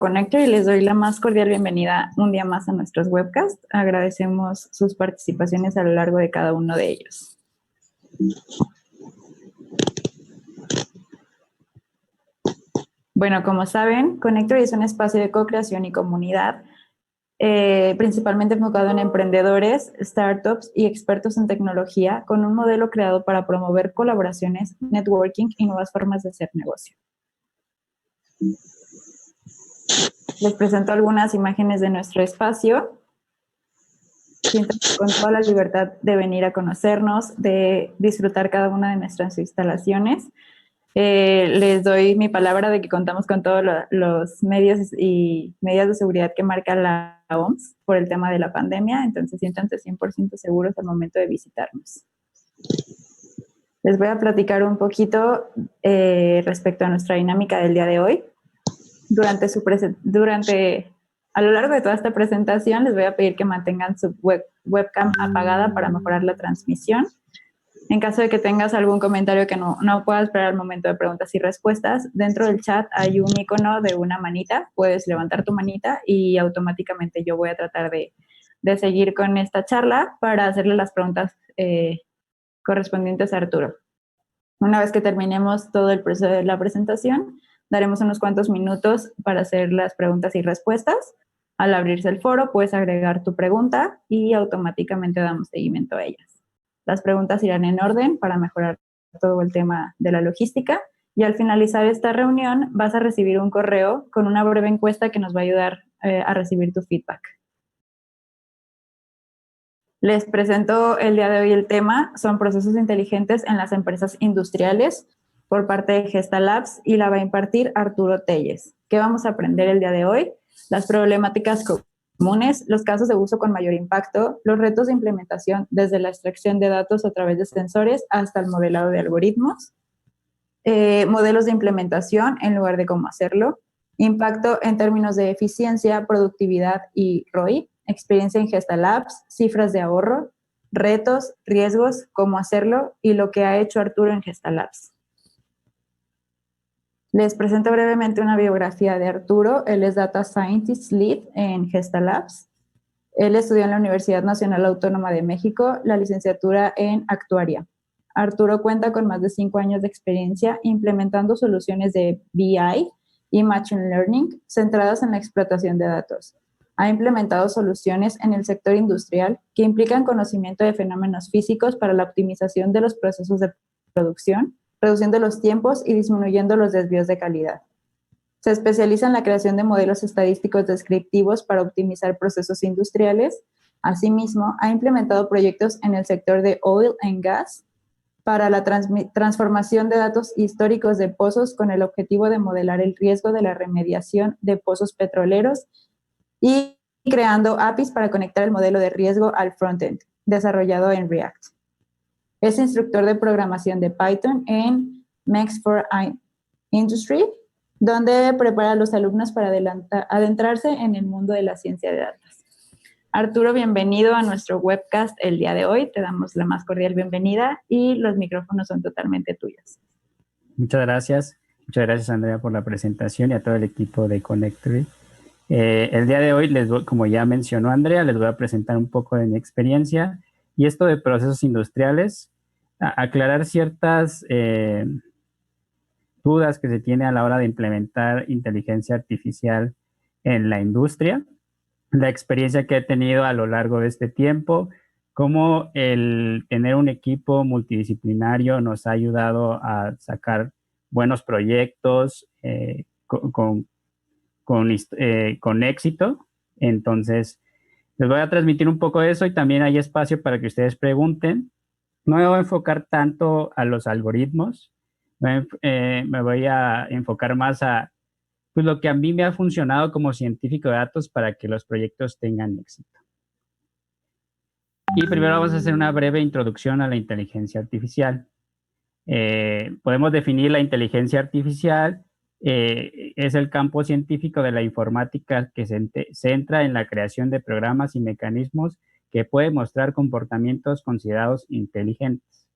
Connector y les doy la más cordial bienvenida un día más a nuestros webcasts. Agradecemos sus participaciones a lo largo de cada uno de ellos. Bueno, como saben, Connector es un espacio de co-creación y comunidad, principalmente enfocado en emprendedores, startups y expertos en tecnología, con un modelo creado para promover colaboraciones, networking y nuevas formas de hacer negocio. Les presento algunas imágenes de nuestro espacio. Siéntanse con toda la libertad de venir a conocernos, de disfrutar cada una de nuestras instalaciones. Les doy mi palabra de que contamos con todos los medios y medidas de seguridad que marca la OMS por el tema de la pandemia, entonces siéntanse 100% seguros al momento de visitarnos. Les voy a platicar un poquito respecto a nuestra dinámica del día de hoy. A lo largo de toda esta presentación les voy a pedir que mantengan su webcam apagada para mejorar la transmisión. En caso de que tengas algún comentario que no puedas esperar al momento de preguntas y respuestas, dentro del chat hay un icono de una manita. Puedes levantar tu manita y automáticamente yo voy a tratar de seguir con esta charla para hacerle las preguntas correspondientes a Arturo. Una vez que terminemos todo el proceso de la presentación, daremos unos cuantos minutos para hacer las preguntas y respuestas. Al abrirse el foro, puedes agregar tu pregunta y automáticamente damos seguimiento a ellas. Las preguntas irán en orden para mejorar todo el tema de la logística y al finalizar esta reunión vas a recibir un correo con una breve encuesta que nos va a ayudar a recibir tu feedback. Les presento el día de hoy el tema, son procesos inteligentes en las empresas industriales por parte de Gesta Labs y la va a impartir Arturo Telles. ¿Qué vamos a aprender el día de hoy? Las problemáticas comunes, los casos de uso con mayor impacto, los retos de implementación desde la extracción de datos a través de sensores hasta el modelado de algoritmos, modelos de implementación en lugar de cómo hacerlo, impacto en términos de eficiencia, productividad y ROI, experiencia en Gesta Labs, cifras de ahorro, retos, riesgos, cómo hacerlo y lo que ha hecho Arturo en Gesta Labs. Les presento brevemente una biografía de Arturo. Él es Data Scientist Lead en Gesta Labs. Él estudió en la Universidad Nacional Autónoma de México la licenciatura en Actuaria. Arturo cuenta con más de 5 años de experiencia implementando soluciones de BI y Machine Learning centradas en la explotación de datos. Ha implementado soluciones en el sector industrial que implican conocimiento de fenómenos físicos para la optimización de los procesos de producción, reduciendo los tiempos y disminuyendo los desvíos de calidad. Se especializa en la creación de modelos estadísticos descriptivos para optimizar procesos industriales. Asimismo, ha implementado proyectos en el sector de oil and gas para la transformación de datos históricos de pozos con el objetivo de modelar el riesgo de la remediación de pozos petroleros y creando APIs para conectar el modelo de riesgo al frontend, desarrollado en React. Es instructor de programación de Python en Max for Industry, donde prepara a los alumnos para adentrarse en el mundo de la ciencia de datos. Arturo, bienvenido a nuestro webcast el día de hoy. Te damos la más cordial bienvenida y los micrófonos son totalmente tuyos. Muchas gracias. Muchas gracias, Andrea, por la presentación y a todo el equipo de Connector. El día de hoy, como ya mencionó Andrea, les voy a presentar un poco de mi experiencia y esto de procesos industriales, aclarar ciertas dudas que se tiene a la hora de implementar inteligencia artificial en la industria, la experiencia que he tenido a lo largo de este tiempo, cómo el tener un equipo multidisciplinario nos ha ayudado a sacar buenos proyectos con éxito. Entonces, les voy a transmitir un poco de eso y también hay espacio para que ustedes pregunten. No me voy a enfocar tanto a los algoritmos, me voy a enfocar más a pues, lo que a mí me ha funcionado como científico de datos para que los proyectos tengan éxito. Y primero vamos a hacer una breve introducción a la inteligencia artificial. Podemos definir la inteligencia artificial, es el campo científico de la informática que se centra en la creación de programas y mecanismos que pueden mostrar comportamientos considerados inteligentes.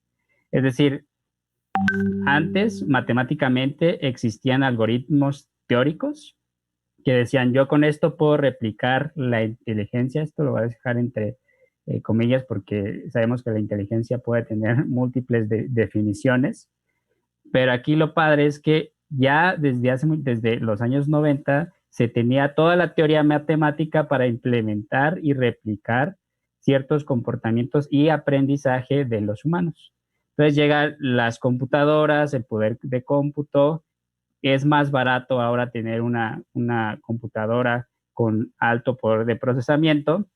Es decir, antes matemáticamente existían algoritmos teóricos que decían, yo con esto puedo replicar la inteligencia, esto lo voy a dejar entre comillas porque sabemos que la inteligencia puede tener múltiples definiciones, pero aquí lo padre es que ya desde los años 90 se tenía toda la teoría matemática para implementar y replicar ciertos comportamientos y aprendizaje de los humanos. Entonces llegan las computadoras, el poder de cómputo. Es más barato ahora tener una computadora con alto poder de procesamiento,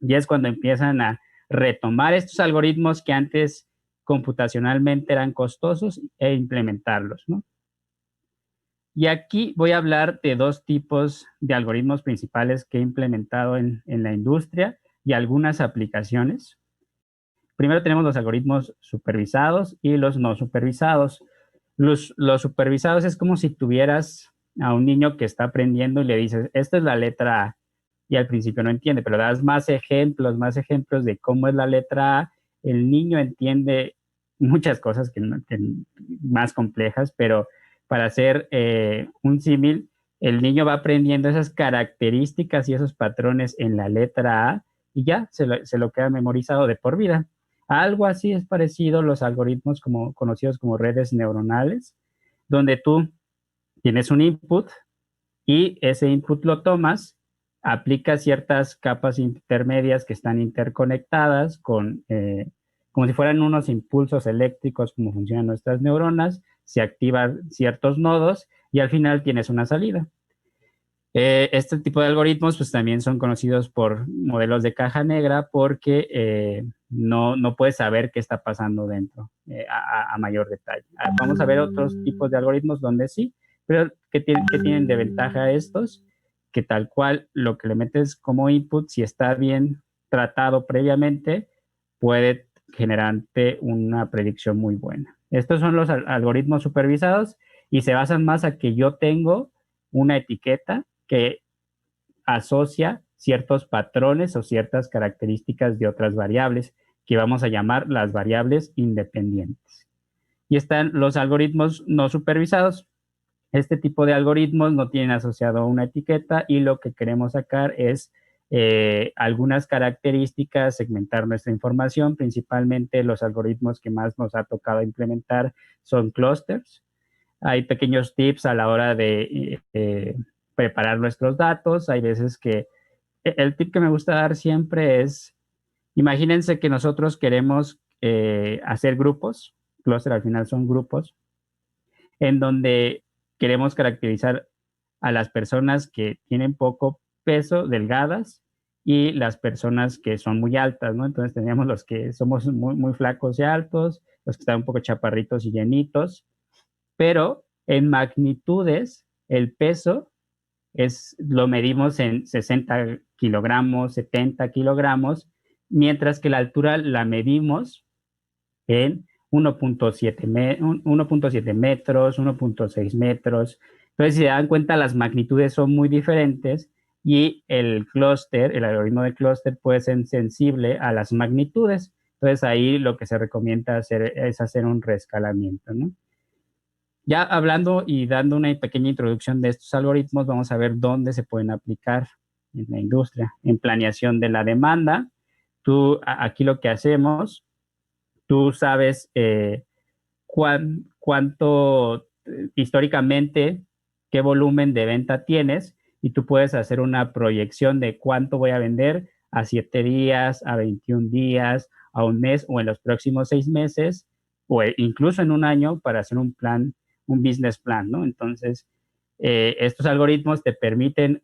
y es cuando empiezan a retomar estos algoritmos que antes computacionalmente eran costosos e implementarlos, ¿no? Y aquí voy a hablar de dos tipos de algoritmos principales que he implementado en la industria y algunas aplicaciones. Primero tenemos los algoritmos supervisados y los no supervisados. Los supervisados es como si tuvieras a un niño que está aprendiendo y le dices, esta es la letra A, y al principio no entiende, pero das más ejemplos de cómo es la letra A. El niño entiende muchas cosas que más complejas, pero para hacer un símil, el niño va aprendiendo esas características y esos patrones en la letra A y ya se lo queda memorizado de por vida. Algo así es parecido los algoritmos conocidos como redes neuronales, donde tú tienes un input y ese input lo tomas, aplicas ciertas capas intermedias que están interconectadas como si fueran unos impulsos eléctricos, como funcionan nuestras neuronas, se activan ciertos nodos y al final tienes una salida. Este tipo de algoritmos pues también son conocidos por modelos de caja negra porque no puedes saber qué está pasando dentro a mayor detalle. Vamos a ver otros tipos de algoritmos donde sí, pero ¿qué tienen de ventaja estos? Que tal cual lo que le metes como input, si está bien tratado previamente, puede generarte una predicción muy buena. Estos son los algoritmos supervisados y se basan más a que yo tengo una etiqueta que asocia ciertos patrones o ciertas características de otras variables que vamos a llamar las variables independientes. Y están los algoritmos no supervisados. Este tipo de algoritmos no tienen asociado una etiqueta y lo que queremos sacar es algunas características, segmentar nuestra información. Principalmente los algoritmos que más nos ha tocado implementar son clusters. Hay pequeños tips a la hora de preparar nuestros datos. Hay veces que el tip que me gusta dar siempre es, imagínense que nosotros queremos hacer grupos, clúster al final son grupos, en donde queremos caracterizar a las personas que tienen poco peso, delgadas, y las personas que son muy altas, ¿no? Entonces tenemos los que somos muy, muy flacos y altos, los que están un poco chaparritos y llenitos, pero en magnitudes el peso lo medimos en 60 kilogramos, 70 kilogramos, mientras que la altura la medimos en 1.7 metros, 1.6 metros. Entonces, si se dan cuenta, las magnitudes son muy diferentes y el algoritmo de clúster puede ser sensible a las magnitudes. Entonces, ahí lo que se recomienda hacer es hacer un reescalamiento, ¿no? Ya hablando y dando una pequeña introducción de estos algoritmos, vamos a ver dónde se pueden aplicar en la industria. En planeación de la demanda, aquí lo que hacemos, tú sabes cuánto históricamente, qué volumen de venta tienes y tú puedes hacer una proyección de cuánto voy a vender a 7 días, a 21 días, a un mes o en los próximos 6 meses o incluso en un año para hacer un plan, un business plan, ¿no? Entonces, estos algoritmos te permiten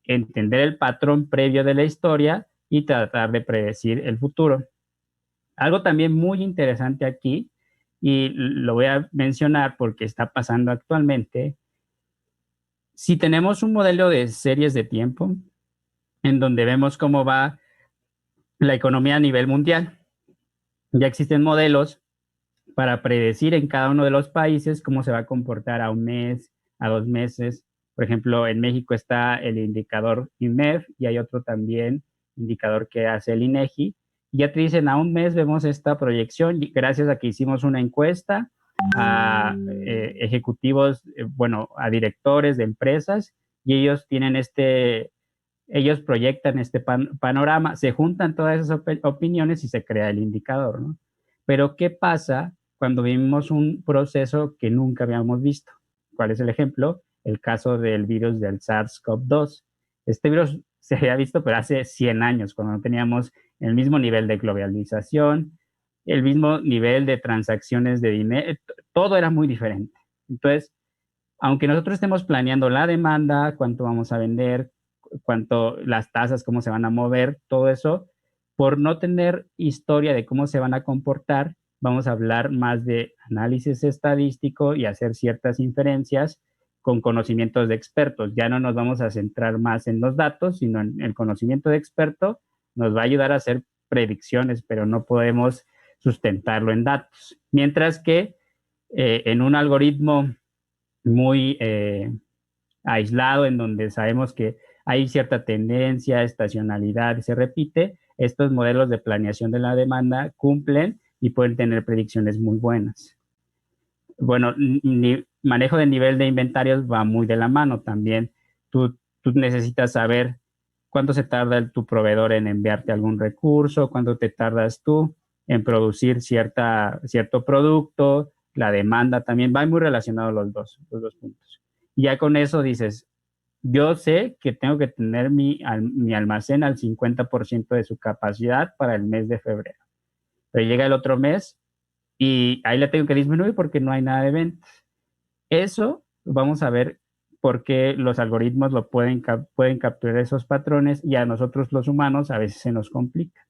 entender el patrón previo de la historia y tratar de predecir el futuro. Algo también muy interesante aquí, y lo voy a mencionar porque está pasando actualmente, si tenemos un modelo de series de tiempo en donde vemos cómo va la economía a nivel mundial, ya existen modelos para predecir en cada uno de los países cómo se va a comportar a un mes, a 2 meses. Por ejemplo, en México está el indicador INMEF y hay otro también indicador que hace el INEGI. Y ya te dicen, a un mes vemos esta proyección gracias a que hicimos una encuesta a ejecutivos, bueno, a directores de empresas y ellos tienen ellos proyectan este panorama, se juntan todas esas opiniones y se crea el indicador, ¿no? Pero ¿qué pasa cuando vivimos un proceso que nunca habíamos visto? ¿Cuál es el ejemplo? El caso del virus del SARS-CoV-2. Este virus se había visto, pero hace 100 años, cuando no teníamos el mismo nivel de globalización, el mismo nivel de transacciones de dinero, todo era muy diferente. Entonces, aunque nosotros estemos planeando la demanda, cuánto vamos a vender, cuánto las tasas, cómo se van a mover, todo eso, por no tener historia de cómo se van a comportar, vamos a hablar más de análisis estadístico y hacer ciertas inferencias con conocimientos de expertos. Ya no nos vamos a centrar más en los datos, sino en el conocimiento de experto nos va a ayudar a hacer predicciones, pero no podemos sustentarlo en datos. Mientras que en un algoritmo muy aislado, en donde sabemos que hay cierta tendencia, estacionalidad, se repite, estos modelos de planeación de la demanda cumplen y pueden tener predicciones muy buenas. Bueno, manejo de nivel de inventarios va muy de la mano también. Tú necesitas saber cuánto se tarda tu proveedor en enviarte algún recurso, cuánto te tardas tú en producir cierto producto, la demanda también, va muy relacionado los dos puntos. Y ya con eso dices, yo sé que tengo que tener mi almacén al 50% de su capacidad para el mes de febrero. Pero llega el otro mes y ahí la tengo que disminuir porque no hay nada de ventas. Eso vamos a ver por qué los algoritmos pueden capturar esos patrones y a nosotros los humanos a veces se nos complica.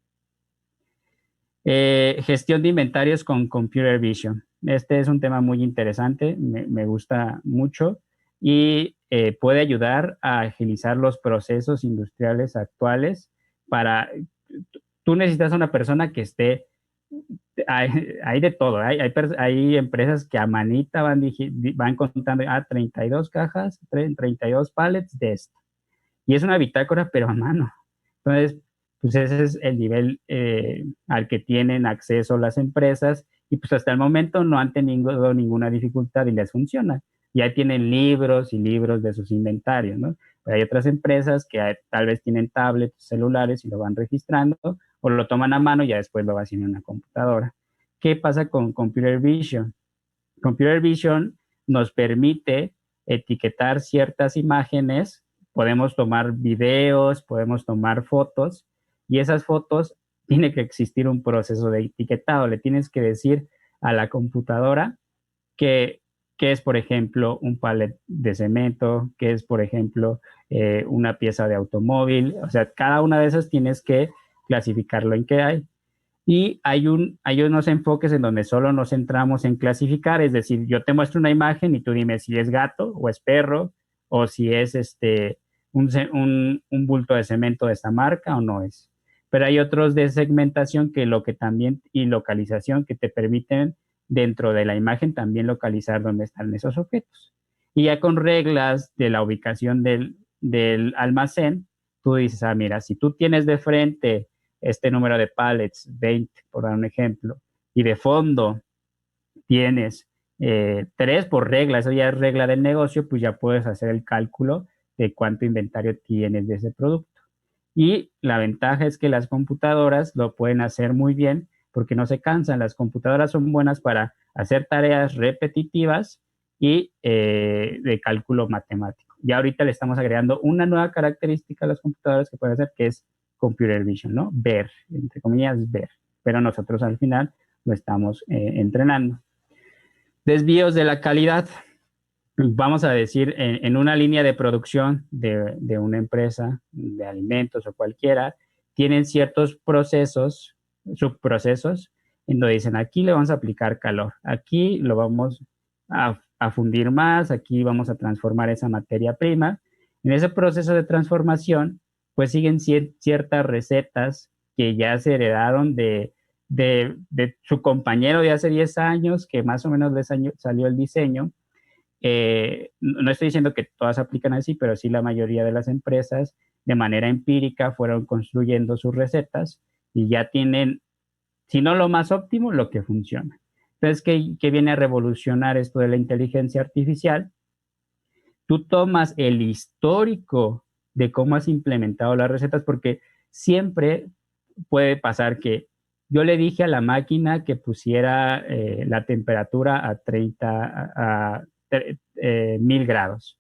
Gestión de inventarios con Computer Vision. Este es un tema muy interesante, me gusta mucho y puede ayudar a agilizar los procesos industriales actuales para... Tú necesitas una persona que esté... Hay de todo, hay empresas que a manita van contando 32 cajas, 32 pallets de esto. Y es una bitácora, pero a mano. Entonces, pues ese es el nivel al que tienen acceso las empresas y pues hasta el momento no han tenido ninguna dificultad y les funciona. Ya tienen libros y libros de sus inventarios, ¿no? Pero hay otras empresas que tal vez tienen tablets, celulares y lo van registrando o lo toman a mano y ya después lo hacen en una computadora. ¿Qué pasa con Computer Vision? Computer Vision nos permite etiquetar ciertas imágenes, podemos tomar videos, podemos tomar fotos y esas fotos tiene que existir un proceso de etiquetado. Le tienes que decir a la computadora que es, por ejemplo, un pallet de cemento, que es, por ejemplo, una pieza de automóvil. O sea, cada una de esas tienes que clasificarlo en qué hay. Y hay unos enfoques en donde solo nos centramos en clasificar, es decir, yo te muestro una imagen y tú dime si es gato o es perro o si es un bulto de cemento de esta marca o no es. Pero hay otros de segmentación y localización que te permiten dentro de la imagen también localizar dónde están esos objetos. Y ya con reglas de la ubicación del almacén, tú dices, mira, si tú tienes de frente este número de pallets, 20, por dar un ejemplo, y de fondo tienes 3 por regla, eso ya es regla del negocio, pues ya puedes hacer el cálculo de cuánto inventario tienes de ese producto. Y la ventaja es que las computadoras lo pueden hacer muy bien porque no se cansan. Las computadoras son buenas para hacer tareas repetitivas y de cálculo matemático. Ya ahorita le estamos agregando una nueva característica a las computadoras que pueden hacer, que es Computer Vision, ¿no? Ver, entre comillas, ver. Pero nosotros al final lo estamos entrenando. Desvíos de la calidad. Vamos a decir, en una línea de producción de una empresa de alimentos o cualquiera, tienen ciertos procesos, subprocesos, en donde dicen, aquí le vamos a aplicar calor, aquí lo vamos a fundir más, aquí vamos a transformar esa materia prima. En ese proceso de transformación, pues siguen ciertas recetas que ya se heredaron de su compañero de hace 10 años, que más o menos les salió el diseño. No estoy diciendo que todas aplican así, pero sí la mayoría de las empresas de manera empírica fueron construyendo sus recetas y ya tienen, si no lo más óptimo, lo que funciona. Entonces, ¿qué viene a revolucionar esto de la inteligencia artificial? tú tomas el histórico de cómo has implementado las recetas, porque siempre puede pasar que yo le dije a la máquina que pusiera la temperatura a 1000 grados,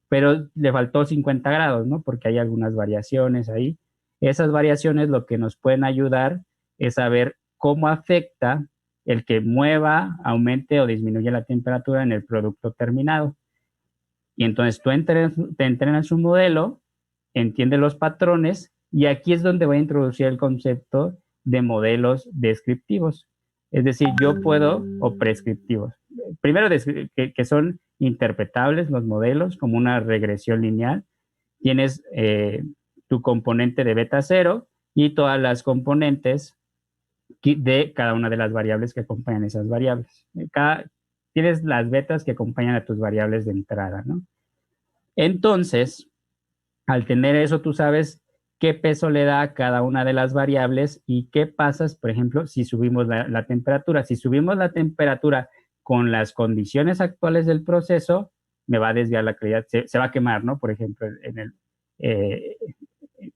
pero le faltó 50 grados, ¿no? Porque hay algunas variaciones ahí. Esas variaciones lo que nos pueden ayudar es saber cómo afecta el que mueva, aumente o disminuya la temperatura en el producto terminado. Y entonces tú te entrenas un modelo, entiendes los patrones, y aquí es donde voy a introducir el concepto de modelos descriptivos. Es decir, yo puedo, o prescriptivos. Primero, que son interpretables los modelos como una regresión lineal. Tienes tu componente de beta cero y todas las componentes de cada una de las variables que acompañan esas variables. Tienes las betas que acompañan a tus variables de entrada, ¿no? Entonces, al tener eso, tú sabes qué peso le da a cada una de las variables y qué pasa, por ejemplo, si subimos la temperatura. Si subimos la temperatura con las condiciones actuales del proceso, me va a desviar la calidad, se va a quemar, ¿no? Por ejemplo,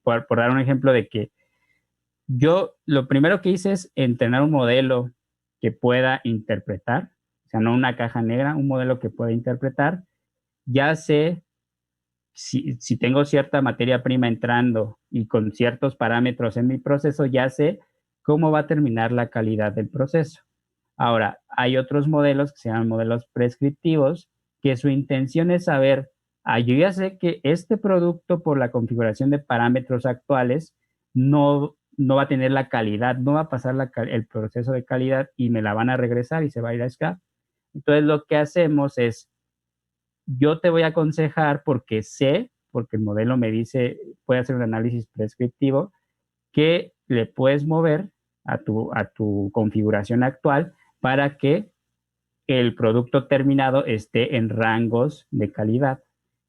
por dar un ejemplo de que yo lo primero que hice es entrenar un modelo que pueda interpretar, o sea, no una caja negra, un modelo que pueda interpretar. Ya sé si tengo cierta materia prima entrando y con ciertos parámetros en mi proceso, ya sé cómo va a terminar la calidad del proceso. Ahora, hay otros modelos que se llaman modelos prescriptivos, que su intención es saber, yo ya sé que este producto por la configuración de parámetros actuales no va a tener la calidad, no va a pasar el proceso de calidad y me la van a regresar y se va a ir a scrap. Entonces, lo que hacemos es, yo te voy a aconsejar porque sé, porque el modelo me dice, puede hacer un análisis prescriptivo, que le puedes mover a tu configuración actual para que el producto terminado esté en rangos de calidad.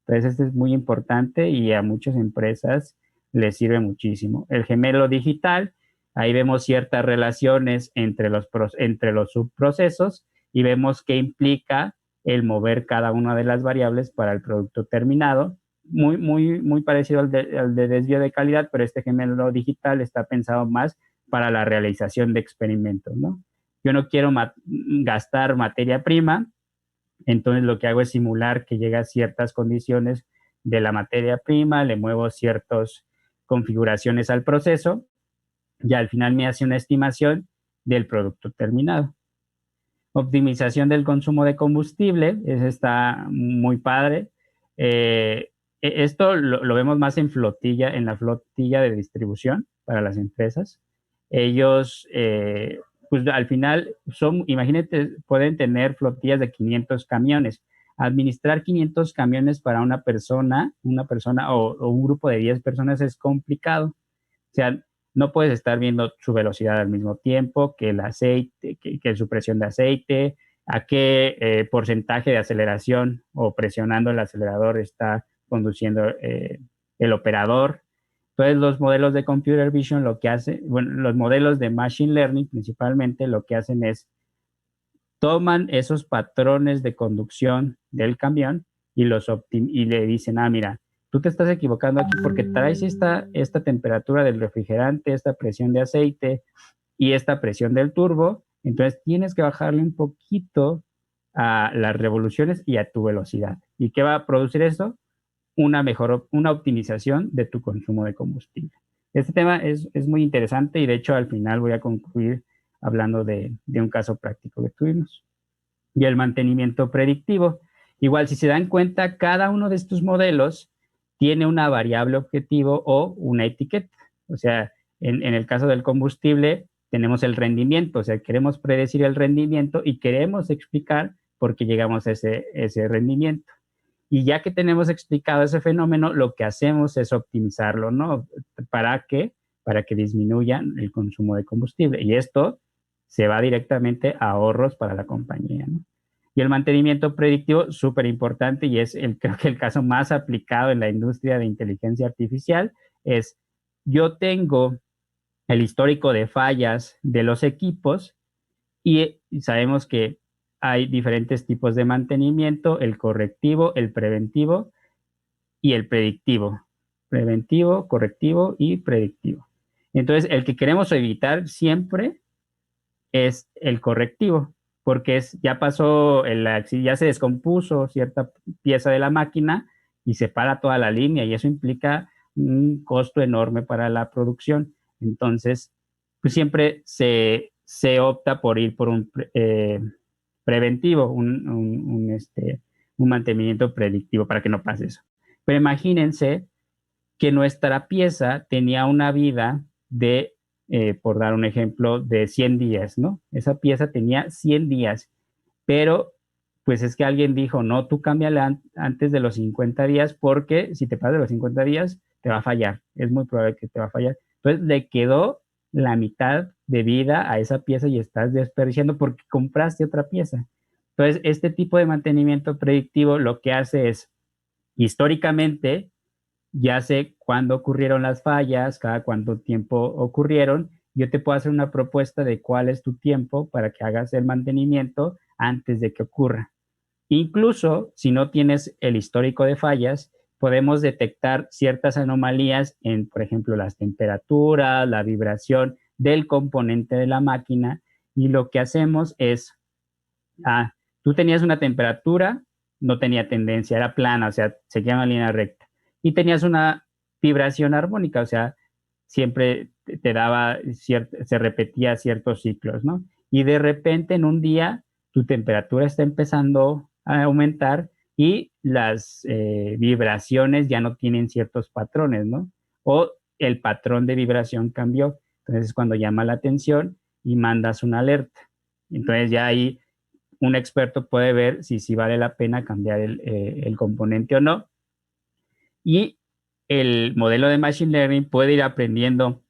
Entonces, esto es muy importante y a muchas empresas les sirve muchísimo. El gemelo digital, ahí vemos ciertas relaciones entre los subprocesos y vemos qué implica el mover cada una de las variables para el producto terminado. Muy parecido al de desvío de calidad, pero este gemelo digital está pensado más para la realización de experimentos, ¿no? Yo no quiero gastar materia prima, entonces lo que hago es simular que llega a ciertas condiciones de la materia prima, le muevo ciertas configuraciones al proceso y al final me hace una estimación del producto terminado. Optimización del consumo de combustible, eso está muy padre. Esto lo vemos más en la flotilla de distribución para las empresas. Ellos, pues al final, imagínate, pueden tener flotillas de 500 camiones. Administrar 500 camiones para una persona o un grupo de 10 personas es complicado. O sea, no puedes estar viendo su velocidad al mismo tiempo, que el aceite, que su presión de aceite, a qué porcentaje de aceleración o presionando el acelerador está conduciendo el operador. Entonces, los modelos de computer vision los modelos de machine learning principalmente lo que hacen es toman esos patrones de conducción del camión y le dicen, mira, tú te estás equivocando aquí porque traes esta temperatura del refrigerante, esta presión de aceite y esta presión del turbo, entonces tienes que bajarle un poquito a las revoluciones y a tu velocidad. ¿Y qué va a producir esto? Una optimización de tu consumo de combustible. Este tema es muy interesante y de hecho al final voy a concluir hablando de un caso práctico que tuvimos. Y el mantenimiento predictivo. Igual, si se dan cuenta, cada uno de estos modelos tiene una variable objetivo o una etiqueta. O sea, en el caso del combustible, tenemos el rendimiento, o sea, queremos predecir el rendimiento y queremos explicar por qué llegamos a ese rendimiento. Y ya que tenemos explicado ese fenómeno, lo que hacemos es optimizarlo, ¿no? ¿Para qué? Para que disminuya el consumo de combustible. Y esto se va directamente a ahorros para la compañía, ¿no? Y el mantenimiento predictivo, súper importante, y creo que el caso más aplicado en la industria de inteligencia artificial, es yo tengo el histórico de fallas de los equipos y sabemos que hay diferentes tipos de mantenimiento, el correctivo, el preventivo y el predictivo. Preventivo, correctivo y predictivo. Entonces, el que queremos evitar siempre es el correctivo, porque ya pasó, ya se descompuso cierta pieza de la máquina y se para toda la línea y eso implica un costo enorme para la producción. Entonces, pues siempre se opta por ir por un preventivo, un mantenimiento predictivo para que no pase eso. Pero imagínense que nuestra pieza tenía una vida de, por dar un ejemplo, de 100 días, ¿no? Esa pieza tenía 100 días, pero pues es que alguien dijo, no, tú cámbiala antes de los 50 días porque si te pasas de los 50 días te va a fallar, es muy probable que te va a fallar. Entonces le quedó la mitad de vida a esa pieza y estás desperdiciando porque compraste otra pieza. Entonces, este tipo de mantenimiento predictivo lo que hace es, históricamente, ya sé cuándo ocurrieron las fallas, cada cuánto tiempo ocurrieron, yo te puedo hacer una propuesta de cuál es tu tiempo para que hagas el mantenimiento antes de que ocurra. Incluso si no tienes el histórico de fallas, podemos detectar ciertas anomalías en, por ejemplo, las temperaturas, la vibración del componente de la máquina y lo que hacemos es, tú tenías una temperatura, no tenía tendencia, era plana, o sea, seguía una línea recta y tenías una vibración armónica, o sea, siempre te daba, se repetía ciertos ciclos, ¿no? Y de repente en un día tu temperatura está empezando a aumentar y las vibraciones ya no tienen ciertos patrones, ¿no? O el patrón de vibración cambió. Entonces es cuando llama la atención y mandas una alerta. Entonces ya ahí un experto puede ver si vale la pena cambiar el componente o no. Y el modelo de Machine Learning puede ir aprendiendo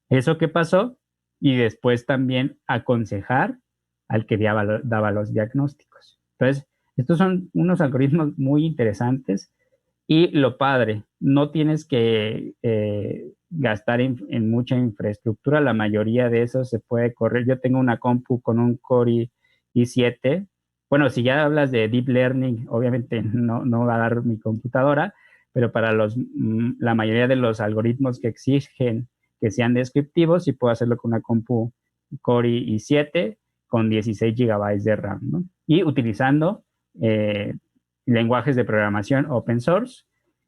eso que pasó y después también aconsejar al que daba los diagnósticos. Entonces, estos son unos algoritmos muy interesantes y lo padre, no tienes que gastar en mucha infraestructura, la mayoría de esos se puede correr. Yo tengo una compu con un Core i7. Bueno, si ya hablas de Deep Learning, obviamente no va a dar mi computadora, pero para la mayoría de los algoritmos que exigen que sean descriptivos, sí puedo hacerlo con una compu Core i7 con 16 GB de RAM, ¿no? Y utilizando lenguajes de programación open source.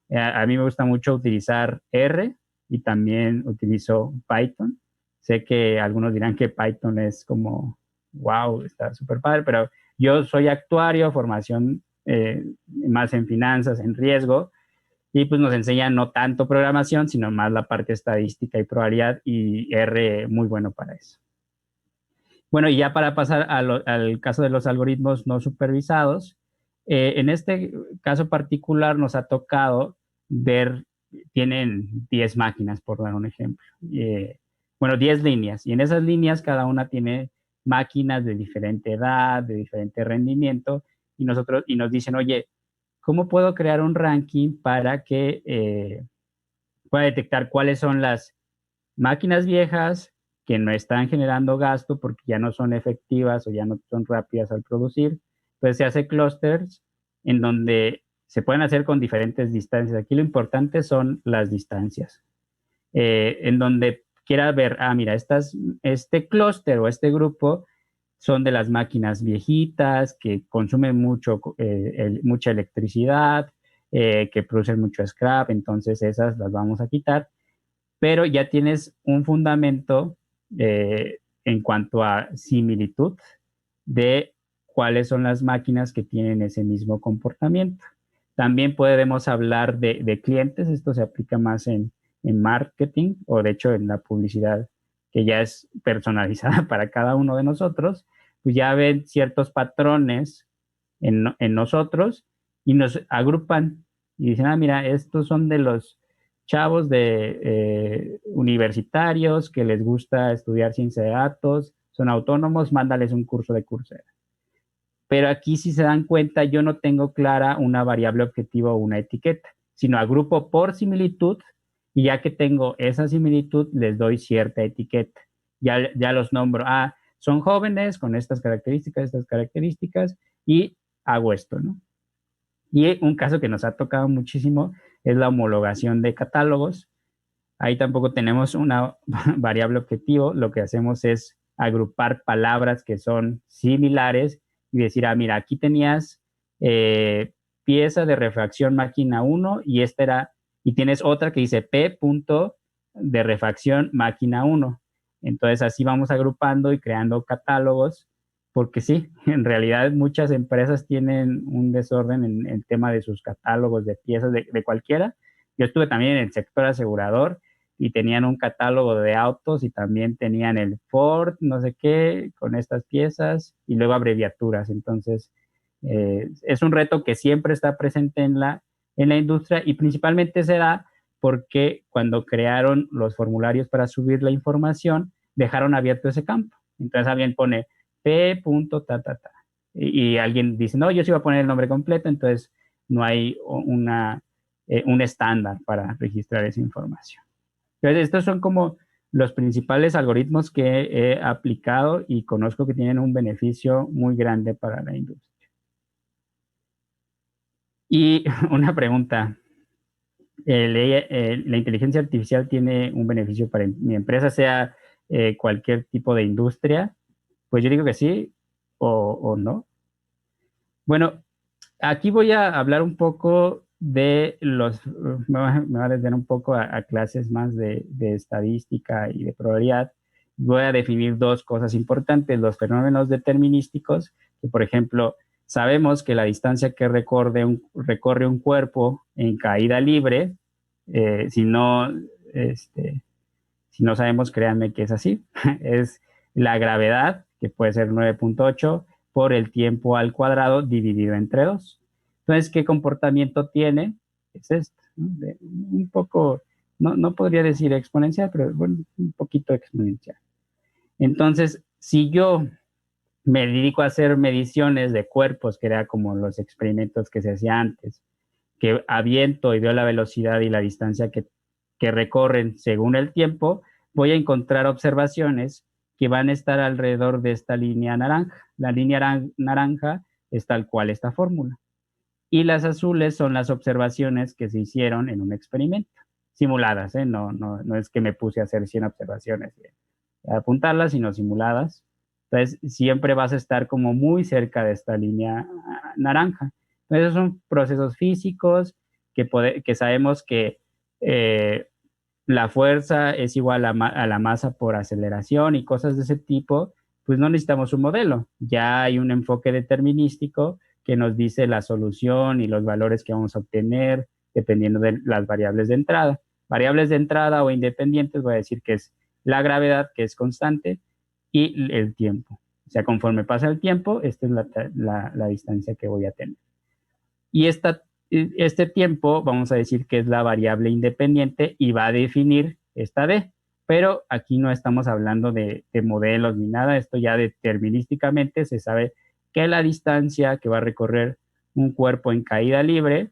A mí me gusta mucho utilizar R y también utilizo Python. Sé que algunos dirán que Python es como, wow, está súper padre, pero yo soy actuario, formación más en finanzas, en riesgo, y pues nos enseñan no tanto programación, sino más la parte estadística y probabilidad, y R muy bueno para eso. Bueno, y ya para pasar al caso de los algoritmos no supervisados, en este caso particular nos ha tocado ver, tienen 10 máquinas, por dar un ejemplo. Bueno, 10 líneas, y en esas líneas cada una tiene máquinas de diferente edad, de diferente rendimiento, y nos dicen, oye, ¿cómo puedo crear un ranking para que pueda detectar cuáles son las máquinas viejas que no están generando gasto porque ya no son efectivas o ya no son rápidas al producir? Pues se hace clusters en donde se pueden hacer con diferentes distancias. Aquí lo importante son las distancias. En donde quiera ver, mira, este clúster o este grupo son de las máquinas viejitas que consumen mucha electricidad, que producen mucho scrap, entonces esas las vamos a quitar, pero ya tienes un fundamento en cuanto a similitud de cuáles son las máquinas que tienen ese mismo comportamiento. También podemos hablar de clientes, esto se aplica más en marketing o de hecho en la publicidad que ya es personalizada para cada uno de nosotros, pues ya ven ciertos patrones en nosotros y nos agrupan y dicen, mira, estos son de los chavos universitarios que les gusta estudiar ciencia de datos, son autónomos, mándales un curso de Coursera. Pero aquí, si se dan cuenta, yo no tengo clara una variable objetiva o una etiqueta, sino agrupo por similitud y ya que tengo esa similitud, les doy cierta etiqueta. Ya los nombro, son jóvenes con estas características y hago esto, ¿no? Y un caso que nos ha tocado muchísimo es la homologación de catálogos. Ahí tampoco tenemos una variable objetivo. Lo que hacemos es agrupar palabras que son similares y decir, mira, aquí tenías pieza de refracción máquina 1 y tienes otra que dice P punto de refracción máquina 1. Entonces así vamos agrupando y creando catálogos, porque sí, en realidad muchas empresas tienen un desorden en el tema de sus catálogos de piezas de cualquiera. Yo estuve también en el sector asegurador y tenían un catálogo de autos y también tenían el Ford, no sé qué, con estas piezas y luego abreviaturas. Entonces, es un reto que siempre está presente en la industria y principalmente se da porque cuando crearon los formularios para subir la información, dejaron abierto ese campo. Entonces alguien pone P. ta, ta, ta. Y alguien dice, no, yo sí voy a poner el nombre completo, entonces no hay un estándar para registrar esa información. Entonces, estos son como los principales algoritmos que he aplicado y conozco que tienen un beneficio muy grande para la industria. Y una pregunta, ¿la inteligencia artificial tiene un beneficio para mi empresa, sea cualquier tipo de industria? Pues yo digo que sí o no. Bueno, aquí voy a hablar un poco me va a desviar un poco a clases más de estadística y de probabilidad. Voy a definir dos cosas importantes, los fenómenos determinísticos, que por ejemplo, sabemos que la distancia que recorre un cuerpo en caída libre, si no, si no sabemos, créanme que es así, es la gravedad, que puede ser 9.8 por el tiempo al cuadrado dividido entre 2. Entonces, ¿qué comportamiento tiene? Es esto, ¿no? Un poco, no podría decir exponencial, pero bueno, un poquito exponencial. Entonces, si yo me dedico a hacer mediciones de cuerpos, que era como los experimentos que se hacía antes, que aviento y veo la velocidad y la distancia que recorren según el tiempo, voy a encontrar observaciones que van a estar alrededor de esta línea naranja. La línea naranja es tal cual esta fórmula. Y las azules son las observaciones que se hicieron en un experimento, simuladas, ¿eh? No es que me puse a hacer 100 observaciones a apuntarlas, sino simuladas. Entonces, siempre vas a estar como muy cerca de esta línea naranja. Entonces, son procesos físicos que sabemos que la fuerza es igual a la masa por aceleración y cosas de ese tipo, pues no necesitamos un modelo. Ya hay un enfoque determinístico que nos dice la solución y los valores que vamos a obtener dependiendo de las variables de entrada. Variables de entrada o independientes, voy a decir que es la gravedad, que es constante, y el tiempo. O sea, conforme pasa el tiempo, esta es la distancia que voy a tener. Y este tiempo, vamos a decir que es la variable independiente y va a definir esta D. Pero aquí no estamos hablando de modelos ni nada, esto ya determinísticamente se sabe que la distancia que va a recorrer un cuerpo en caída libre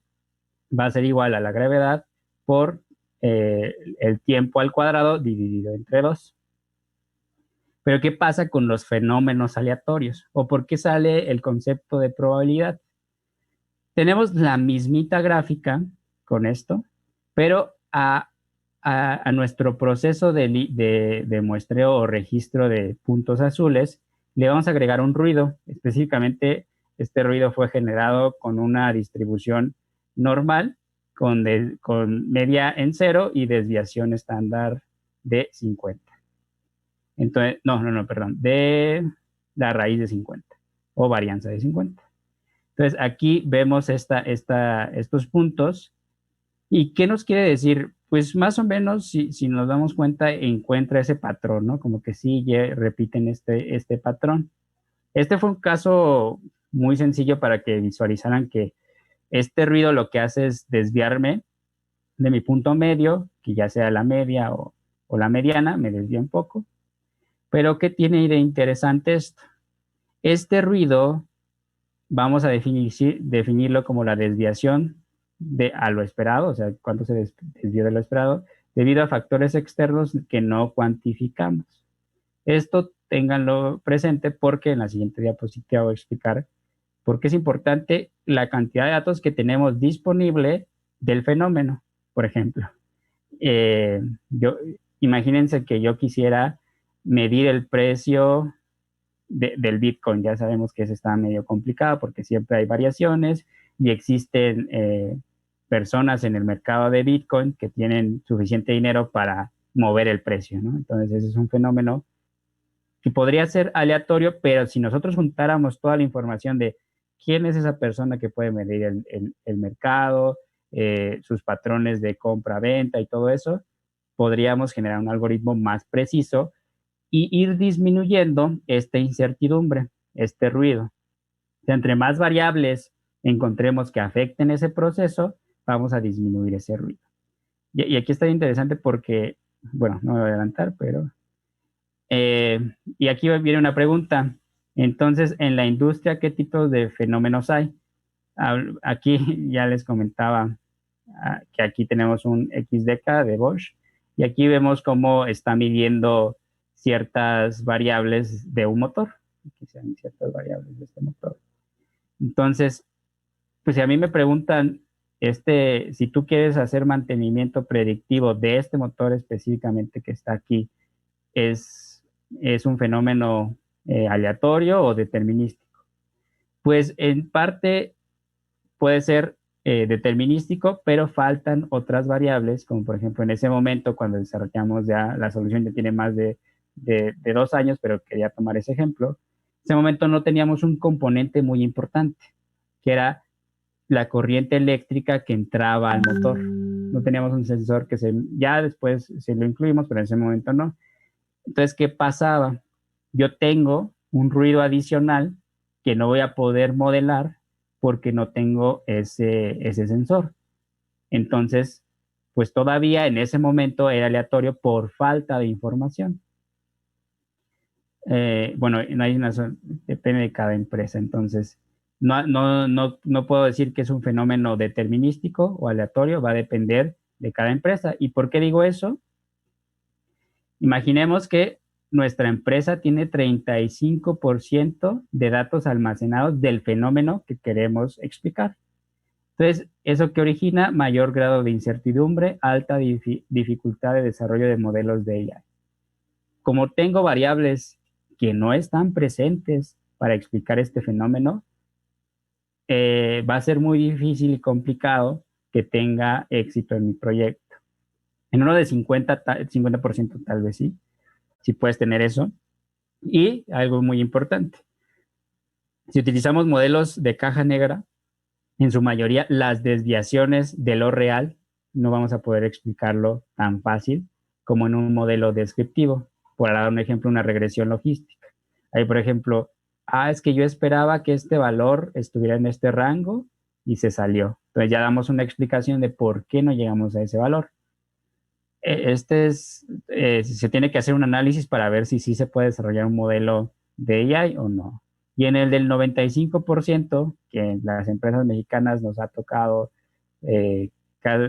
va a ser igual a la gravedad por el tiempo al cuadrado dividido entre 2. Pero ¿qué pasa con los fenómenos aleatorios? ¿O por qué sale el concepto de probabilidad? Tenemos la mismita gráfica con esto, pero a nuestro proceso de muestreo o registro de puntos azules le vamos a agregar un ruido. Específicamente, este ruido fue generado con una distribución normal, con media en 0 y desviación estándar de 50. Entonces, perdón, de la raíz de 50 o varianza de 50. Entonces, aquí vemos estos puntos. ¿Y qué nos quiere decir? Pues más o menos, si nos damos cuenta, encuentra ese patrón, ¿no? Como que sí repiten este patrón. Este fue un caso muy sencillo para que visualizaran que este ruido lo que hace es desviarme de mi punto medio, que ya sea la media o la mediana, me desvía un poco. Pero ¿qué tiene de interesante esto? Este ruido vamos a definirlo como la desviación a lo esperado, o sea, cuánto se desvió de lo esperado, debido a factores externos que no cuantificamos. Esto ténganlo presente porque en la siguiente diapositiva voy a explicar por qué es importante la cantidad de datos que tenemos disponible del fenómeno. Por ejemplo, imagínense que yo quisiera medir el precio del Bitcoin. Ya sabemos que eso está medio complicado porque siempre hay variaciones y existen personas en el mercado de Bitcoin que tienen suficiente dinero para mover el precio, ¿no? Entonces ese es un fenómeno que podría ser aleatorio, pero si nosotros juntáramos toda la información de quién es esa persona que puede medir el mercado, sus patrones de compra-venta y todo eso, podríamos generar un algoritmo más preciso y ir disminuyendo esta incertidumbre, este ruido. O sea, entre más variables encontremos que afecten ese proceso, vamos a disminuir ese ruido. Y aquí está interesante porque, bueno, no me voy a adelantar, pero... y aquí viene una pregunta. Entonces, en la industria, ¿qué tipos de fenómenos hay? Aquí ya les comentaba que aquí tenemos un XDK de Bosch y aquí vemos cómo está midiendo ciertas variables de un motor. Aquí sean ciertas variables de este motor. Entonces, pues si a mí me preguntan, si tú quieres hacer mantenimiento predictivo de este motor específicamente que está aquí, ¿es un fenómeno aleatorio o determinístico? Pues en parte puede ser determinístico, pero faltan otras variables, como por ejemplo en ese momento cuando desarrollamos ya la solución, ya tiene más de 2 años, pero quería tomar ese ejemplo. En ese momento no teníamos un componente muy importante, que era la corriente eléctrica que entraba al motor. No teníamos un sensor ya después se lo incluimos, pero en ese momento no. Entonces, ¿qué pasaba? Yo tengo un ruido adicional que no voy a poder modelar porque no tengo ese sensor. Entonces, pues todavía en ese momento era aleatorio por falta de información. Bueno, depende de cada empresa. Entonces, no puedo decir que es un fenómeno determinístico o aleatorio, va a depender de cada empresa. ¿Y por qué digo eso? Imaginemos que nuestra empresa tiene 35% de datos almacenados del fenómeno que queremos explicar. Entonces, ¿eso que origina? Mayor grado de incertidumbre, alta dificultad de desarrollo de modelos de AI. Como tengo variables que no están presentes para explicar este fenómeno, va a ser muy difícil y complicado que tenga éxito en mi proyecto. En uno de 50% tal vez sí, si puedes tener eso. Y algo muy importante, si utilizamos modelos de caja negra, en su mayoría las desviaciones de lo real no vamos a poder explicarlo tan fácil como en un modelo descriptivo. Por dar un ejemplo, una regresión logística. Ahí, por ejemplo, es que yo esperaba que este valor estuviera en este rango y se salió. Entonces ya damos una explicación de por qué no llegamos a ese valor. Se tiene que hacer un análisis para ver si sí se puede desarrollar un modelo de AI o no. Y en el del 95%, que en las empresas mexicanas nos ha tocado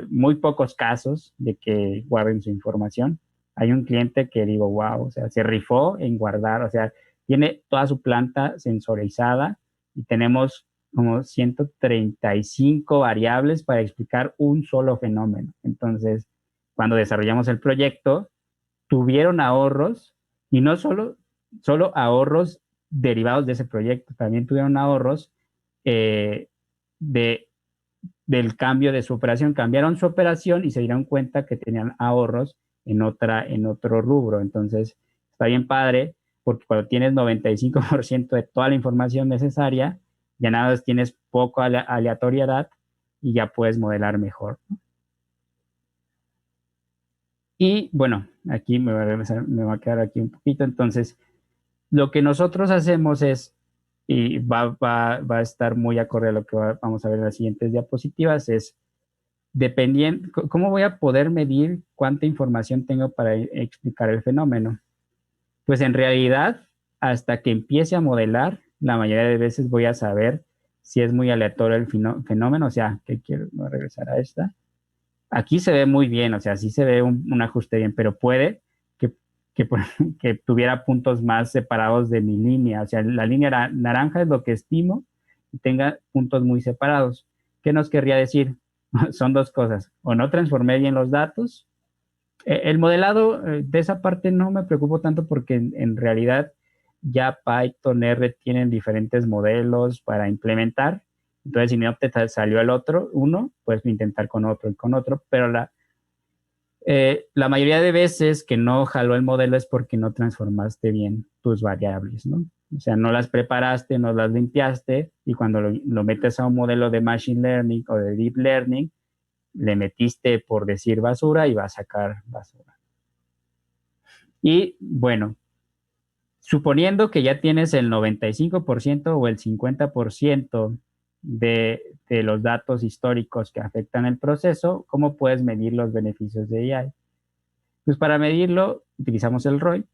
muy pocos casos de que guarden su información. Hay un cliente que digo, wow, o sea, se rifó en guardar, o sea, tiene toda su planta sensorizada y tenemos como 135 variables para explicar un solo fenómeno. Entonces, cuando desarrollamos el proyecto, tuvieron ahorros y no solo ahorros derivados de ese proyecto, también tuvieron ahorros del cambio de su operación. Cambiaron su operación y se dieron cuenta que tenían ahorros en otro rubro. Entonces, está bien padre porque cuando tienes 95% de toda la información necesaria, ya nada más tienes poco aleatoriedad y ya puedes modelar mejor. Y bueno, aquí me va a quedar aquí un poquito. Entonces, lo que nosotros hacemos es, y va a estar muy acorde a lo que vamos a ver en las siguientes diapositivas, es dependiendo, ¿cómo voy a poder medir cuánta información tengo para explicar el fenómeno? Pues en realidad, hasta que empiece a modelar, la mayoría de veces voy a saber si es muy aleatorio el fenómeno. O sea, que voy a regresar a esta. Aquí se ve muy bien, o sea, sí se ve un ajuste bien, pero puede que tuviera puntos más separados de mi línea. O sea, la línea naranja es lo que estimo y tenga puntos muy separados. ¿Qué nos querría decir? Son dos cosas. O no transformé bien los datos. El modelado de esa parte no me preocupo tanto porque en realidad ya Python, R tienen diferentes modelos para implementar. Entonces, si no te salió el otro, uno, puedes intentar con otro y con otro, pero la mayoría de veces que no jaló el modelo es porque no transformaste bien tus variables, ¿no? O sea, no las preparaste, no las limpiaste y cuando lo metes a un modelo de Machine Learning o de Deep Learning, le metiste por decir basura y va a sacar basura. Y bueno, suponiendo que ya tienes el 95% o el 50% de los datos históricos que afectan el proceso, ¿cómo puedes medir los beneficios de AI? Pues para medirlo utilizamos el ROI,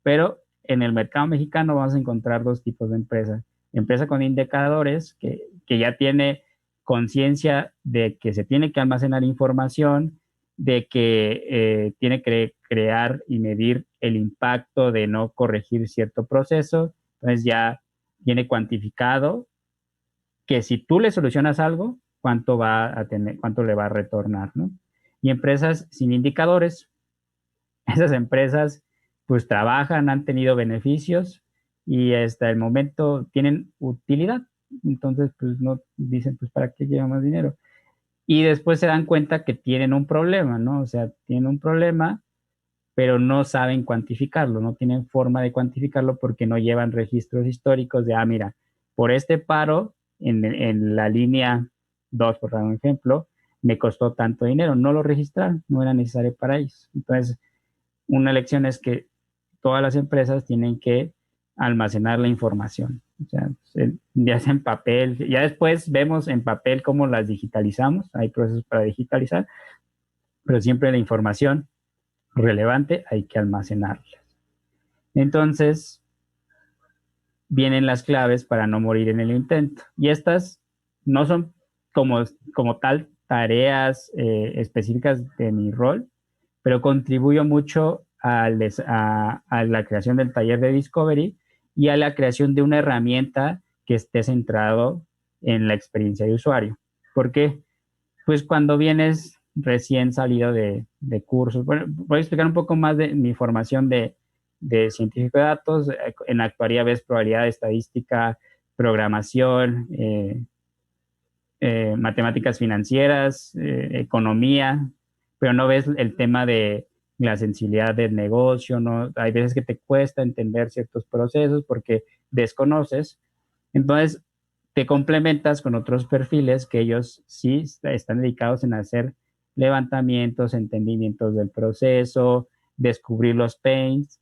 pero en el mercado mexicano vamos a encontrar dos tipos de empresas. Empresa con indicadores que ya tiene conciencia de que se tiene que almacenar información, de que tiene que crear y medir el impacto de no corregir cierto proceso. Entonces ya tiene cuantificado que si tú le solucionas algo, cuánto va a tener, cuánto le va a retornar, ¿no? Y empresas sin indicadores, esas empresas pues trabajan, han tenido beneficios y hasta el momento tienen utilidad. Entonces, pues no dicen, pues ¿para qué lleva más dinero? Y después se dan cuenta que tienen un problema, ¿no? O sea, tienen un problema, pero no saben cuantificarlo, no tienen forma de cuantificarlo porque no llevan registros históricos de, mira, por este paro en la línea 2, por dar un ejemplo, me costó tanto dinero. No lo registraron, no era necesario para ellos. Entonces, una lección es que todas las empresas tienen que almacenar la información. O sea, ya sea en papel, ya después vemos en papel cómo las digitalizamos, hay procesos para digitalizar, pero siempre la información relevante hay que almacenarla. Entonces, vienen las claves para no morir en el intento. Y estas no son como tal tareas específicas de mi rol, pero contribuyo mucho a la creación del taller de Discovery y a la creación de una herramienta que esté centrado en la experiencia de usuario. ¿Por qué? Pues cuando vienes recién salido de cursos, bueno, voy a explicar un poco más de mi formación de científico de datos. En la actuaría ves probabilidad, estadística, programación, matemáticas financieras, economía, pero no ves el tema de la sensibilidad del negocio, ¿no? Hay veces que te cuesta entender ciertos procesos porque desconoces. Entonces, te complementas con otros perfiles que ellos sí están dedicados en hacer levantamientos, entendimientos del proceso, descubrir los pains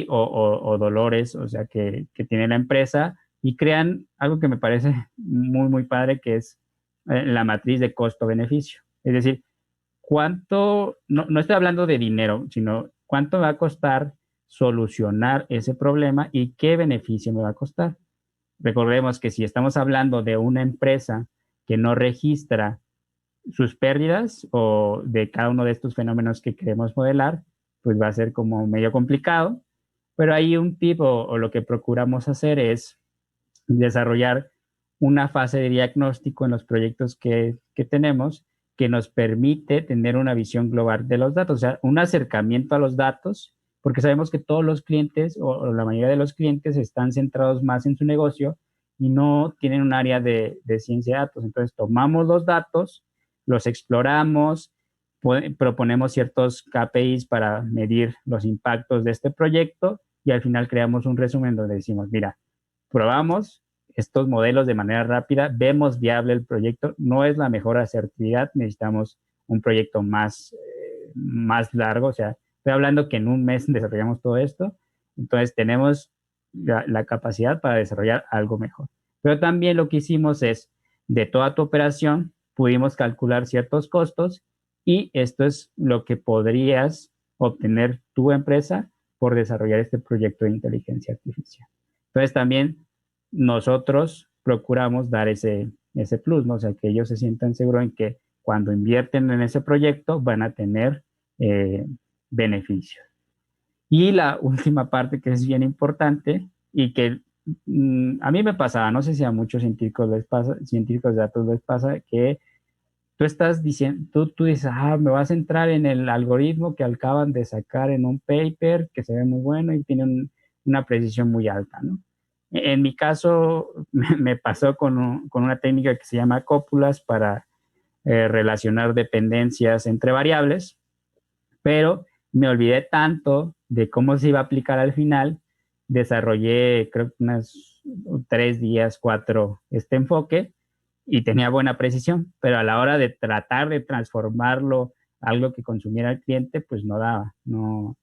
o dolores, o sea, que tiene la empresa y crean algo que me parece muy, muy padre, que es la matriz de costo-beneficio. Es decir, no estoy hablando de dinero, sino cuánto me va a costar solucionar ese problema y qué beneficio me va a costar. Recordemos que si estamos hablando de una empresa que no registra sus pérdidas o de cada uno de estos fenómenos que queremos modelar, pues va a ser como medio complicado. Pero ahí un tip o lo que procuramos hacer es desarrollar una fase de diagnóstico en los proyectos que tenemos que nos permite tener una visión global de los datos, o sea, un acercamiento a los datos, porque sabemos que todos los clientes o la mayoría de los clientes están centrados más en su negocio y no tienen un área de ciencia de datos. Entonces, tomamos los datos, los exploramos, proponemos ciertos KPIs para medir los impactos de este proyecto y al final creamos un resumen donde decimos, mira, probamos estos modelos de manera rápida, vemos viable el proyecto, no es la mejor asertividad, necesitamos un proyecto más largo, o sea, estoy hablando que en un mes desarrollamos todo esto, entonces tenemos la capacidad para desarrollar algo mejor. Pero también lo que hicimos es, de toda tu operación, pudimos calcular ciertos costos y esto es lo que podrías obtener tu empresa por desarrollar este proyecto de inteligencia artificial. Entonces también nosotros procuramos dar ese plus, ¿no? O sea, que ellos se sientan seguros en que cuando invierten en ese proyecto van a tener beneficios. Y la última parte que es bien importante y que a mí me pasaba, no sé si a muchos científicos de datos les pasa, que tú estás diciendo, tú dices, me vas a centrar en el algoritmo que acaban de sacar en un paper que se ve muy bueno y tiene una precisión muy alta, ¿no? En mi caso, me pasó con una técnica que se llama cópulas para relacionar dependencias entre variables, pero me olvidé tanto de cómo se iba a aplicar al final, desarrollé creo que unas 3 días, 4, este enfoque y tenía buena precisión, pero a la hora de tratar de transformarlo a algo que consumiera el cliente, pues no daba, no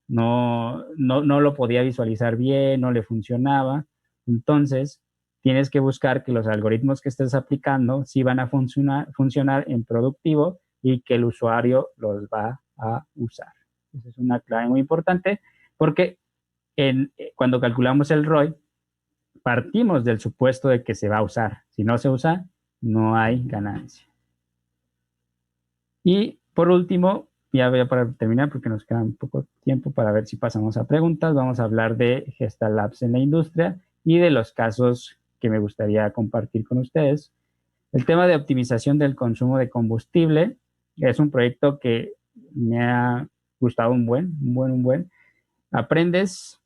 lo podía visualizar bien, no le funcionaba. Entonces, tienes que buscar que los algoritmos que estés aplicando sí van a funcionar en productivo y que el usuario los va a usar. Esa es una clave muy importante porque cuando calculamos el ROI, partimos del supuesto de que se va a usar. Si no se usa, no hay ganancia. Y por último, ya voy a para terminar porque nos queda un poco tiempo para ver si pasamos a preguntas. Vamos a hablar de Gestalabs en la industria y de los casos que me gustaría compartir con ustedes. El tema de optimización del consumo de combustible es un proyecto que me ha gustado un buen. Aprendes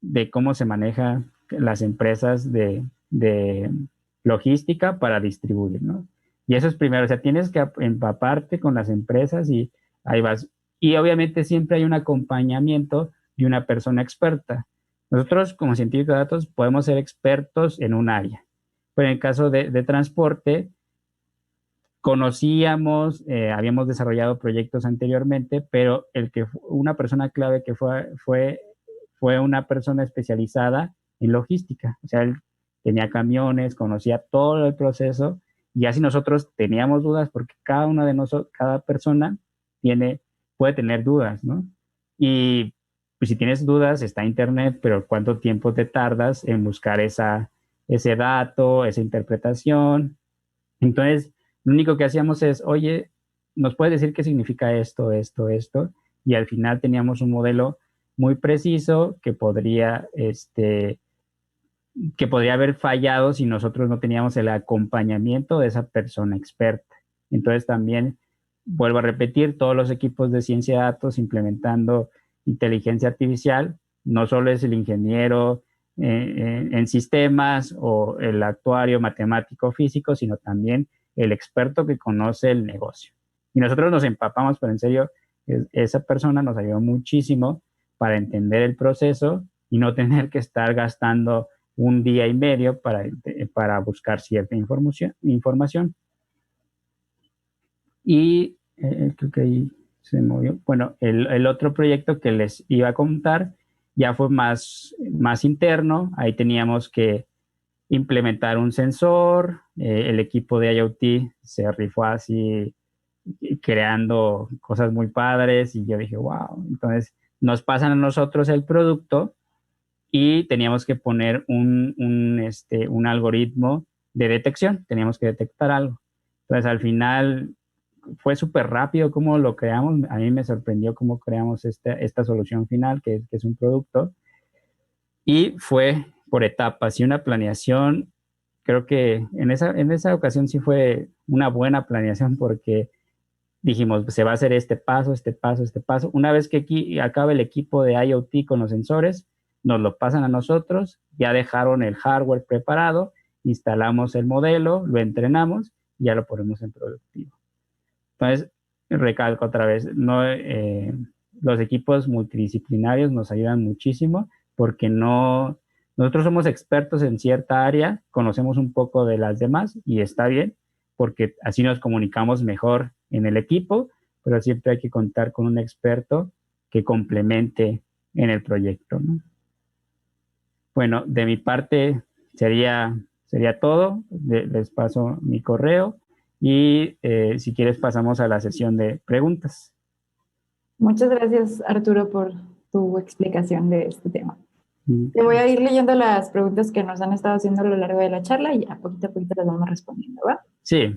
de cómo se manejan las empresas de logística para distribuir, ¿no? Y eso es primero, o sea, tienes que empaparte con las empresas y ahí vas. Y obviamente siempre hay un acompañamiento de una persona experta. Nosotros como científicos de datos podemos ser expertos en un área, pero en el caso de transporte, conocíamos, habíamos desarrollado proyectos anteriormente, pero una persona clave que fue una persona especializada en logística. O sea, él tenía camiones, conocía todo el proceso y así nosotros teníamos dudas porque cada una de nosotros, cada persona puede tener dudas, ¿no? Y pues si tienes dudas, está internet, pero ¿cuánto tiempo te tardas en buscar ese dato, esa interpretación? Entonces, lo único que hacíamos es, oye, ¿nos puedes decir qué significa esto, esto, esto? Y al final teníamos un modelo muy preciso que podría haber fallado si nosotros no teníamos el acompañamiento de esa persona experta. Entonces también, vuelvo a repetir, todos los equipos de ciencia de datos implementando inteligencia artificial, no solo es el ingeniero en sistemas o el actuario matemático físico, sino también el experto que conoce el negocio. Y nosotros nos empapamos, pero en serio, esa persona nos ayudó muchísimo para entender el proceso y no tener que estar gastando un día y medio para buscar cierta información. Y creo que ahí se movió. Bueno, el otro proyecto que les iba a contar ya fue más interno. Ahí teníamos que implementar un sensor. El equipo de IoT se rifó así creando cosas muy padres y yo dije, wow. Entonces nos pasan a nosotros el producto y teníamos que poner un algoritmo de detección, teníamos que detectar algo. Entonces al final fue súper rápido cómo lo creamos, a mí me sorprendió cómo creamos esta solución final, que es un producto, y fue por etapas y una planeación, creo que en esa ocasión sí fue una buena planeación porque dijimos, se va a hacer este paso, este paso, este paso. Una vez que aquí acaba el equipo de IoT con los sensores, nos lo pasan a nosotros, ya dejaron el hardware preparado, instalamos el modelo, lo entrenamos y ya lo ponemos en productivo. Entonces, recalco otra vez, los equipos multidisciplinarios nos ayudan muchísimo porque nosotros somos expertos en cierta área, conocemos un poco de las demás y está bien porque así nos comunicamos mejor en el equipo, pero siempre hay que contar con un experto que complemente en el proyecto, ¿no? Bueno, de mi parte sería todo. Les paso mi correo y si quieres pasamos a la sesión de preguntas. Muchas gracias, Arturo, por tu explicación de este tema. Te voy a ir leyendo las preguntas que nos han estado haciendo a lo largo de la charla y ya poquito a poquito las vamos respondiendo, ¿va? Sí.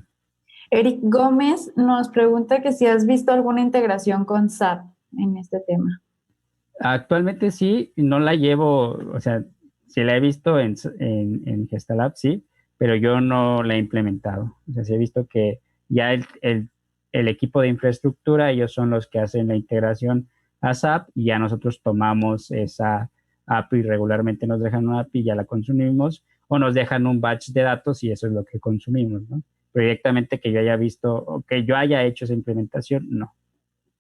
Eric Gómez nos pregunta que si has visto alguna integración con SAP en este tema. Actualmente sí, no la llevo, o sea, sí la he visto en Gestalab, sí, pero yo no la he implementado. O sea, sí he visto que Ya el equipo de infraestructura, ellos son los que hacen la integración a SAP y ya nosotros tomamos esa API, regularmente nos dejan una API y ya la consumimos, o nos dejan un batch de datos y eso es lo que consumimos, ¿no? Pero directamente que yo haya visto o que yo haya hecho esa implementación, no.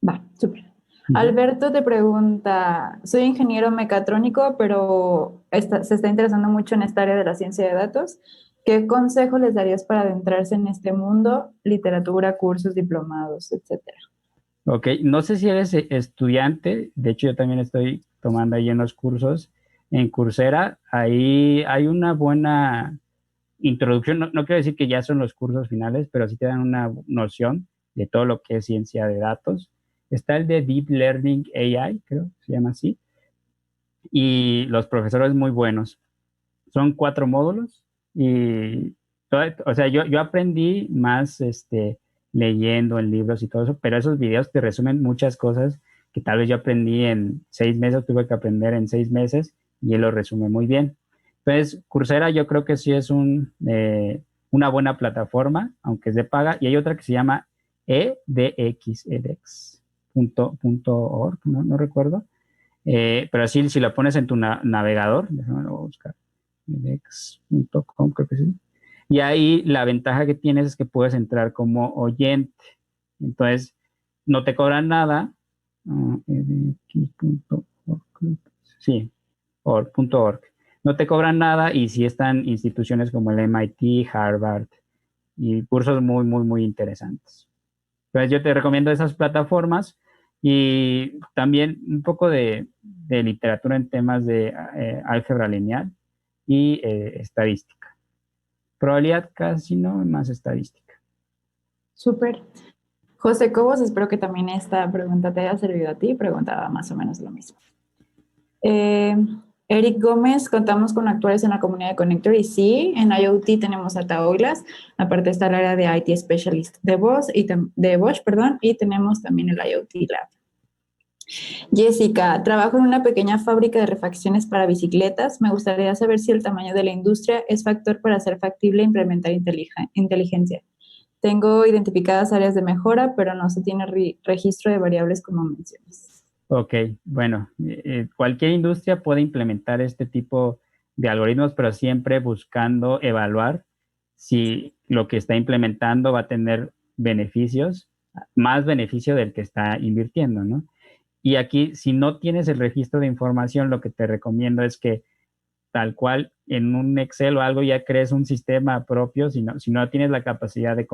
Va, súper. Alberto te pregunta, soy ingeniero mecatrónico, pero se está interesando mucho en esta área de la ciencia de datos. ¿Qué consejo les darías para adentrarse en este mundo? Literatura, cursos, diplomados, etcétera. Ok, no sé si eres estudiante, de hecho yo también estoy tomando ahí unos cursos en Coursera, ahí hay una buena introducción, no quiero decir que ya son los cursos finales, pero sí te dan una noción de todo lo que es ciencia de datos. Está el de Deep Learning AI, creo, se llama así, y los profesores muy buenos. Son 4 módulos y, o sea, yo aprendí más leyendo en libros y todo eso, pero esos videos te resumen muchas cosas que tal vez yo aprendí en 6 meses, tuve que aprender en 6 meses y él lo resume muy bien. Entonces, Coursera yo creo que sí es una buena plataforma, aunque es de paga, y hay otra que se llama edX.org, no recuerdo, pero sí, si la pones en tu navegador, déjame buscar, edX.com creo que sí, y ahí la ventaja que tienes es que puedes entrar como oyente, entonces no te cobran nada, edx.org, sí, .org. No te cobran nada y sí están instituciones como el MIT, Harvard y cursos muy, muy, muy interesantes. Entonces yo te recomiendo esas plataformas y también un poco de literatura en temas de álgebra lineal y estadística. Probabilidad casi no, más estadística. Súper. José Cobos, espero que también esta pregunta te haya servido a ti. Preguntaba más o menos lo mismo. Eric Gómez, contamos con actuales en la comunidad de Connector y sí, en IoT tenemos a Taoglas, aparte está el área de IT Specialist de Bosch, y tenemos también el IoT Lab. Jessica, trabajo en una pequeña fábrica de refacciones para bicicletas. Me gustaría saber si el tamaño de la industria es factor para hacer factible implementar inteligencia. Tengo identificadas áreas de mejora, pero no se tiene registro de variables como mencionas. Ok, bueno, cualquier industria puede implementar este tipo de algoritmos, pero siempre buscando evaluar si lo que está implementando va a tener beneficios, más beneficio del que está invirtiendo, ¿no? Y aquí, si no tienes el registro de información, lo que te recomiendo es que tal cual en un Excel o algo ya crees un sistema propio, si no tienes la capacidad de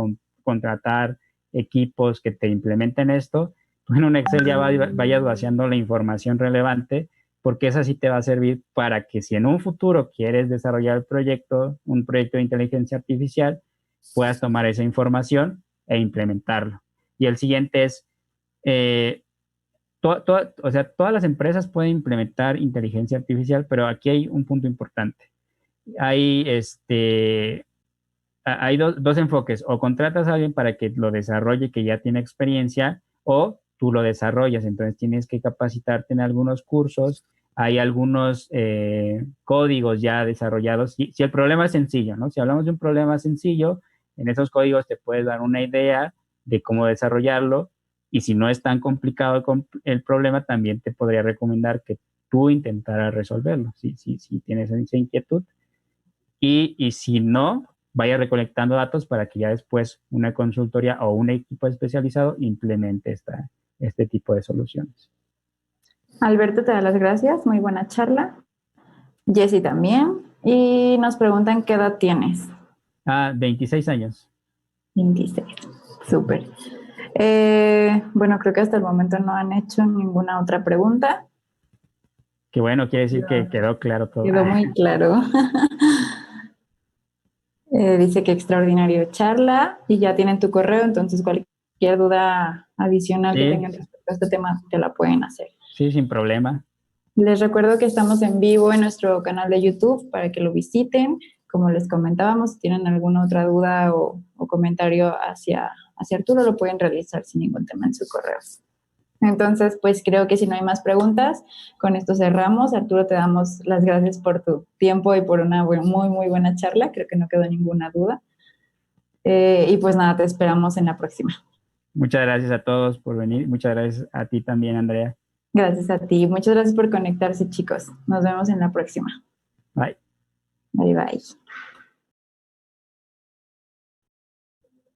contratar equipos que te implementen esto, tú en un Excel ya vayas vaciando la información relevante, porque esa sí te va a servir para que si en un futuro quieres desarrollar un proyecto de inteligencia artificial, puedas tomar esa información e implementarlo. Y el siguiente es, o sea, todas las empresas pueden implementar inteligencia artificial, pero aquí hay un punto importante. Hay dos enfoques, o contratas a alguien para que lo desarrolle, que ya tiene experiencia, o tú lo desarrollas, entonces tienes que capacitarte en algunos cursos, hay algunos códigos ya desarrollados, si el problema es sencillo, ¿no? Si hablamos de un problema sencillo, en esos códigos te puedes dar una idea de cómo desarrollarlo, y si no es tan complicado el problema, también te podría recomendar que tú intentaras resolverlo, si tienes esa inquietud. Y si no, vaya recolectando datos para que ya después una consultoría o un equipo especializado implemente este tipo de soluciones. Alberto te da las gracias, muy buena charla. Jessy también. Y nos preguntan qué edad tienes. 26 años. 26, súper. Bueno, creo que hasta el momento no han hecho ninguna otra pregunta. Qué bueno, quiere decir que quedó claro todo. Quedó muy claro. Dice que extraordinario charla y ya tienen tu correo, entonces cualquier duda adicional que tengan respecto a este tema te la pueden hacer. Sí, sin problema. Les recuerdo que estamos en vivo en nuestro canal de YouTube para que lo visiten. Como les comentábamos, si tienen alguna otra duda o comentario hacia Arturo, lo pueden realizar sin ningún tema en su correo. Entonces, pues creo que si no hay más preguntas, con esto cerramos. Arturo, te damos las gracias por tu tiempo y por una muy, muy buena charla. Creo que no quedó ninguna duda. Y pues nada, te esperamos en la próxima. Muchas gracias a todos por venir. Muchas gracias a ti también, Andrea. Gracias a ti. Muchas gracias por conectarse, chicos. Nos vemos en la próxima. Bye. Bye, bye.